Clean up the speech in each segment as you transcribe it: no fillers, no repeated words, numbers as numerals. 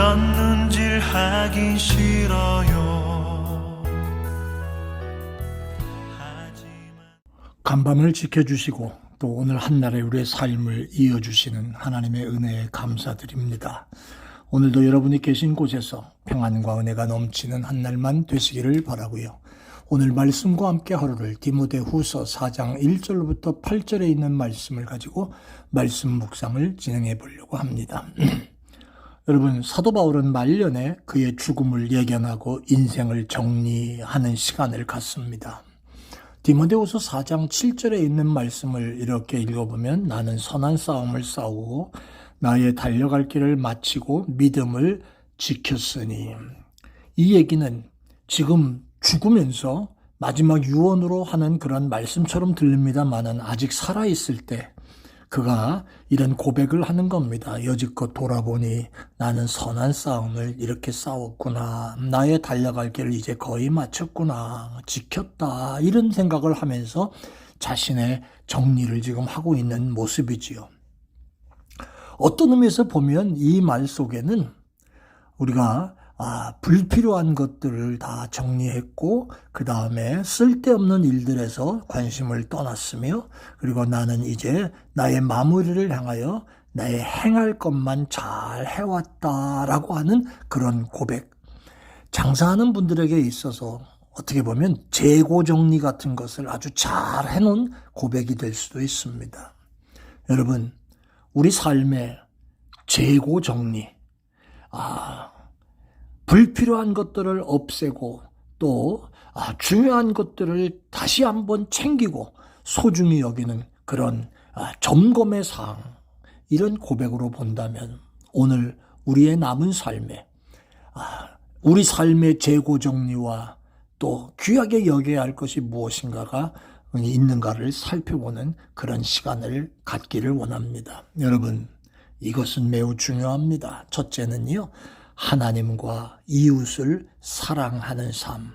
젓눈질하기 싫어요. 간밤을 지켜주시고 또 오늘 한날의 우리의 삶을 이어주시는 하나님의 은혜에 감사드립니다. 오늘도 여러분이 계신 곳에서 평안과 은혜가 넘치는 한날만 되시기를 바라고요. 오늘 말씀과 함께 하루를 디모데후서 4장 1절부터 8절에 있는 말씀을 가지고 말씀 묵상을 진행해 보려고 합니다. 여러분, 사도 바울은 말년에 그의 죽음을 예견하고 인생을 정리하는 시간을 갖습니다. 디모데후서 4장 7절에 있는 말씀을 이렇게 읽어보면 나는 선한 싸움을 싸우고 나의 달려갈 길을 마치고 믿음을 지켰으니, 이 얘기는 지금 죽으면서 마지막 유언으로 하는 그런 말씀처럼 들립니다만은 아직 살아있을 때 그가 이런 고백을 하는 겁니다. 여지껏 돌아보니 나는 선한 싸움을 이렇게 싸웠구나. 나의 달려갈 길을 이제 거의 마쳤구나. 지켰다. 이런 생각을 하면서 자신의 정리를 지금 하고 있는 모습이지요. 어떤 의미에서 보면 이 말 속에는 우리가 불필요한 것들을 다 정리했고 그 다음에 쓸데없는 일들에서 관심을 떠났으며, 그리고 나는 이제 나의 마무리를 향하여 나의 행할 것만 잘 해왔다라고 하는 그런 고백. 장사하는 분들에게 있어서 어떻게 보면 재고 정리 같은 것을 아주 잘 해놓은 고백이 될 수도 있습니다. 여러분, 우리 삶의 재고 정리, 불필요한 것들을 없애고 또 중요한 것들을 다시 한번 챙기고 소중히 여기는 그런 점검의 사항, 이런 고백으로 본다면 오늘 우리의 남은 삶에 우리 삶의 재고 정리와 또 귀하게 여겨야 할 것이 무엇인가가 있는가를 살펴보는 그런 시간을 갖기를 원합니다. 여러분, 이것은 매우 중요합니다. 첫째는요, 하나님과 이웃을 사랑하는 삶.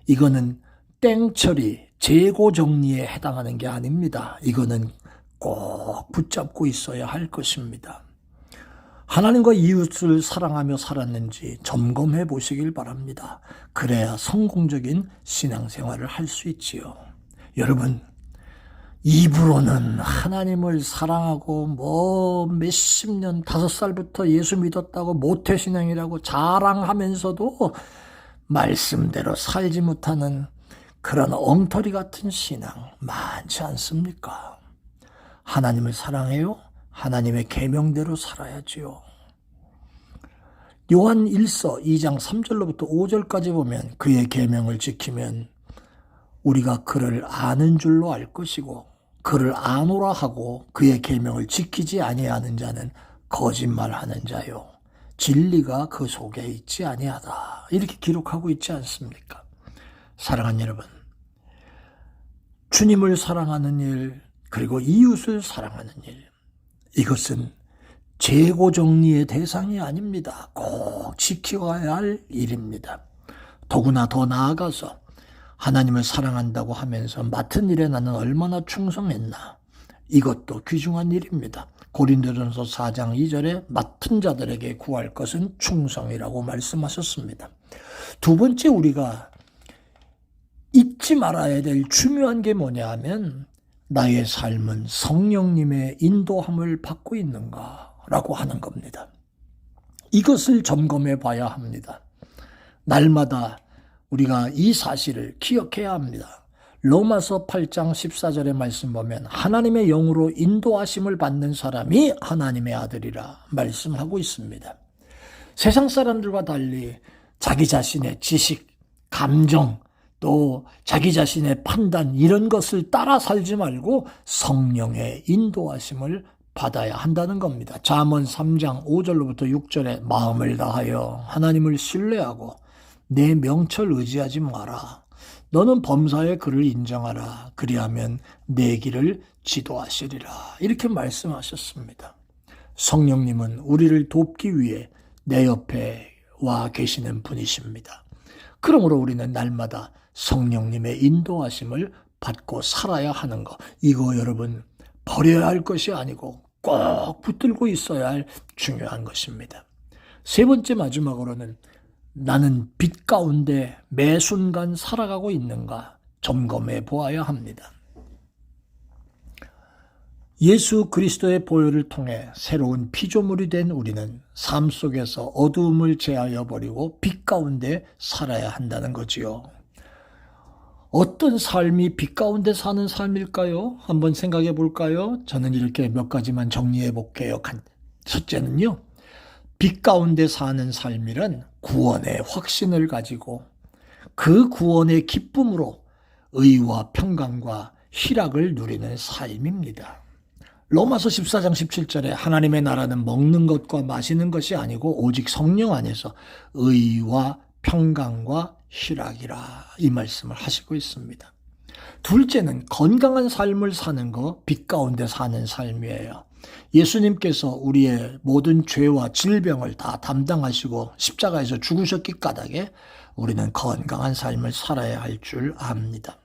이거는 땡처리, 재고 정리에 해당하는 게 아닙니다. 이거는 꼭 붙잡고 있어야 할 것입니다. 하나님과 이웃을 사랑하며 살았는지 점검해 보시길 바랍니다. 그래야 성공적인 신앙생활을 할 수 있지요. 여러분, 입으로는 하나님을 사랑하고 몇십 년, 5살부터 예수 믿었다고 모태신앙이라고 자랑하면서도 말씀대로 살지 못하는 그런 엉터리 같은 신앙 많지 않습니까? 하나님을 사랑해요? 하나님의 계명대로 살아야지요. 요한 1서 2장 3절로부터 5절까지 보면 그의 계명을 지키면 우리가 그를 아는 줄로 알 것이고 그를 아노라 하고 그의 계명을 지키지 아니하는 자는 거짓말하는 자요, 진리가 그 속에 있지 아니하다. 이렇게 기록하고 있지 않습니까? 사랑하는 여러분, 주님을 사랑하는 일, 그리고 이웃을 사랑하는 일, 이것은 재고 정리의 대상이 아닙니다. 꼭 지켜야 할 일입니다. 더구나 더 나아가서 하나님을 사랑한다고 하면서 맡은 일에 나는 얼마나 충성했나, 이것도 귀중한 일입니다. 고린도전서 4장 2절에 맡은 자들에게 구할 것은 충성이라고 말씀하셨습니다. 두 번째, 우리가 잊지 말아야 될 중요한 게 뭐냐 하면 나의 삶은 성령님의 인도함을 받고 있는가라고 하는 겁니다. 이것을 점검해 봐야 합니다. 날마다 우리가 이 사실을 기억해야 합니다. 로마서 8장 14절의 말씀 보면 하나님의 영으로 인도하심을 받는 사람이 하나님의 아들이라 말씀하고 있습니다. 세상 사람들과 달리 자기 자신의 지식, 감정, 또 자기 자신의 판단, 이런 것을 따라 살지 말고 성령의 인도하심을 받아야 한다는 겁니다. 잠언 3장 5절로부터 6절에 마음을 다하여 하나님을 신뢰하고 내 명철 의지하지 마라. 너는 범사의 그를 인정하라. 그리하면 내 길을 지도하시리라. 이렇게 말씀하셨습니다. 성령님은 우리를 돕기 위해 내 옆에 와 계시는 분이십니다. 그러므로 우리는 날마다 성령님의 인도하심을 받고 살아야 하는 것, 이거 여러분 버려야 할 것이 아니고 꼭 붙들고 있어야 할 중요한 것입니다. 세 번째 마지막으로는 나는 빛 가운데 매 순간 살아가고 있는가 점검해 보아야 합니다. 예수 그리스도의 보혈을 통해 새로운 피조물이 된 우리는 삶 속에서 어두움을 제하여 버리고 빛 가운데 살아야 한다는 거지요. 어떤 삶이 빛 가운데 사는 삶일까요? 한번 생각해 볼까요? 저는 이렇게 몇 가지만 정리해 볼게요. 첫째는요, 빛 가운데 사는 삶이란 구원의 확신을 가지고 그 구원의 기쁨으로 의와 평강과 희락을 누리는 삶입니다. 로마서 14장 17절에 하나님의 나라는 먹는 것과 마시는 것이 아니고 오직 성령 안에서 의와 평강과 희락이라 이 말씀을 하시고 있습니다. 둘째는 건강한 삶을 사는 거, 빛 가운데 사는 삶이에요. 예수님께서 우리의 모든 죄와 질병을 다 담당하시고 십자가에서 죽으셨기 까닭에 우리는 건강한 삶을 살아야 할 줄 압니다.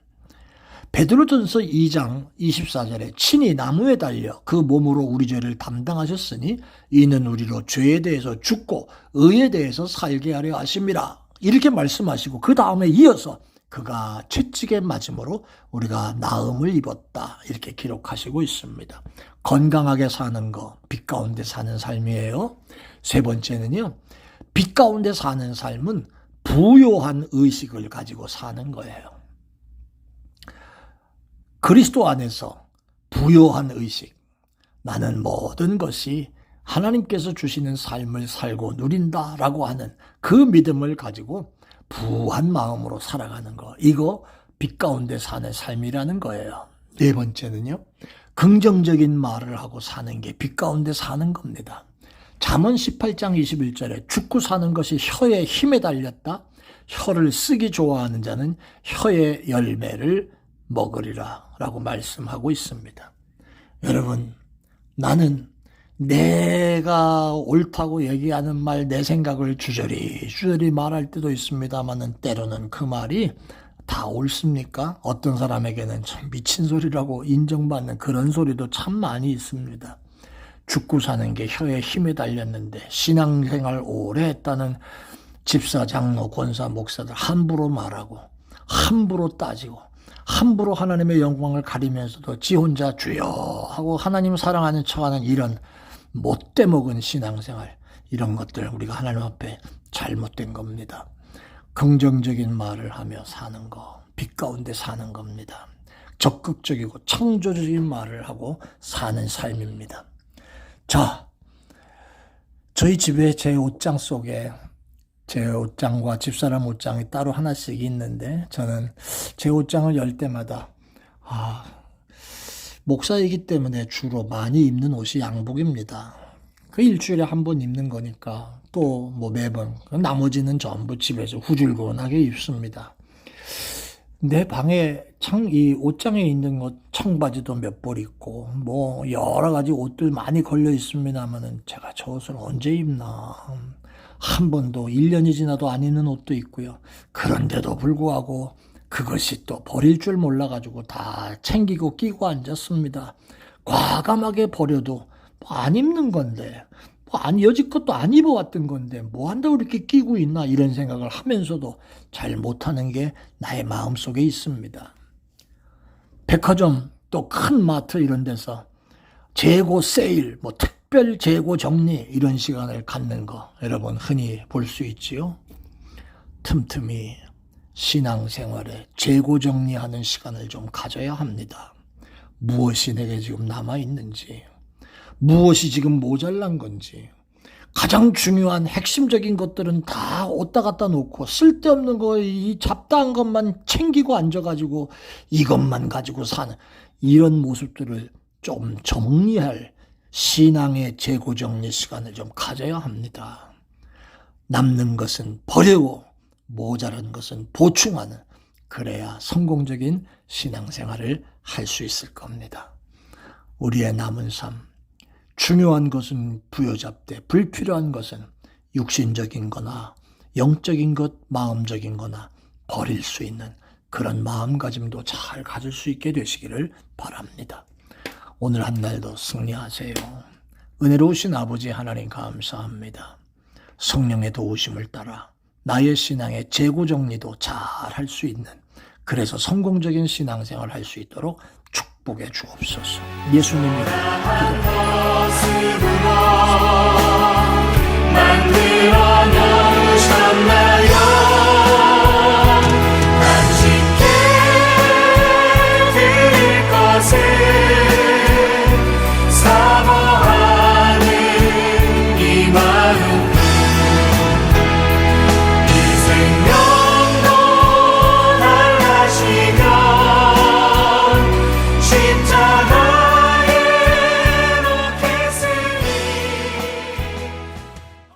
베드로전서 2장 24절에 친히 나무에 달려 그 몸으로 우리 죄를 담당하셨으니 이는 우리로 죄에 대해서 죽고 의에 대해서 살게 하려 하심이라 이렇게 말씀하시고 그 다음에 이어서 그가 채찍에 맞음으로 우리가 나음을 입었다 이렇게 기록하시고 있습니다. 건강하게 사는 거, 빛 가운데 사는 삶이에요. 세 번째는요, 빛 가운데 사는 삶은 부요한 의식을 가지고 사는 거예요. 그리스도 안에서 부요한 의식, 나는 모든 것이 하나님께서 주시는 삶을 살고 누린다라고 하는 그 믿음을 가지고 부한 마음으로 살아가는 거, 이거 빛 가운데 사는 삶이라는 거예요. 네 번째는요, 긍정적인 말을 하고 사는 게 빛 가운데 사는 겁니다. 잠언 18장 21절에 죽고 사는 것이 혀의 힘에 달렸다. 혀를 쓰기 좋아하는 자는 혀의 열매를 먹으리라 라고 말씀하고 있습니다. 여러분, 나는 내가 옳다고 얘기하는 말, 내 생각을 주저리 말할 때도 있습니다만은 때로는 그 말이 다 옳습니까? 어떤 사람에게는 참 미친 소리라고 인정받는 그런 소리도 참 많이 있습니다. 죽고 사는 게 혀에 힘에 달렸는데 신앙생활 오래 했다는 집사, 장로, 권사, 목사들 함부로 말하고 함부로 따지고 함부로 하나님의 영광을 가리면서도 지 혼자 주여 하고 하나님 사랑하는 척하는 이런 못돼 먹은 신앙생활, 이런 것들 우리가 하나님 앞에 잘못된 겁니다. 긍정적인 말을 하며 사는 거, 빛 가운데 사는 겁니다. 적극적이고 창조적인 말을 하고 사는 삶입니다. 자, 저희 집에 제 옷장 속에 제 옷장과 집사람 옷장이 따로 하나씩 있는데 저는 제 옷장을 열 때마다 목사이기 때문에 주로 많이 입는 옷이 양복입니다. 그 일주일에 한 번 입는 거니까 또 뭐 매번 나머지는 전부 집에서 후줄근하게 입습니다. 내 방에 이 옷장에 있는 것 청바지도 몇 벌 있고 뭐 여러 가지 옷들 많이 걸려 있습니다만은 제가 저 옷을 언제 입나, 한 번도 1년이 지나도 안 입는 옷도 있고요. 그런데도 불구하고 그것이 또 버릴 줄 몰라가지고 다 챙기고 끼고 앉았습니다. 과감하게 버려도 안 입는 건데, 여지껏도 안 입어왔던 건데 뭐 한다고 이렇게 끼고 있나 이런 생각을 하면서도 잘 못하는 게 나의 마음속에 있습니다. 백화점 또 큰 마트 이런 데서 재고 세일, 뭐 특별 재고 정리 이런 시간을 갖는 거 여러분 흔히 볼 수 있지요. 틈틈이 신앙생활에 재고 정리하는 시간을 좀 가져야 합니다. 무엇이 내게 지금 남아있는지, 무엇이 지금 모자란 건지, 가장 중요한 핵심적인 것들은 다 어디다 갖다 놓고 쓸데없는 거, 이 잡다한 것만 챙기고 앉아가지고 이것만 가지고 사는 이런 모습들을 좀 정리할 신앙의 재고 정리 시간을 좀 가져야 합니다. 남는 것은 버리고 모자란 것은 보충하는, 그래야 성공적인 신앙생활을 할 수 있을 겁니다. 우리의 남은 삶, 중요한 것은 부여잡되 불필요한 것은 육신적인 거나 영적인 것, 마음적인 거나 버릴 수 있는 그런 마음가짐도 잘 가질 수 있게 되시기를 바랍니다. 오늘 한 날도 승리하세요. 은혜로우신 아버지 하나님 감사합니다. 성령의 도우심을 따라 나의 신앙의 재고 정리도 잘 할 수 있는, 그래서 성공적인 신앙생활을 할 수 있도록 축복해 주옵소서. 예수님이 기도합니다.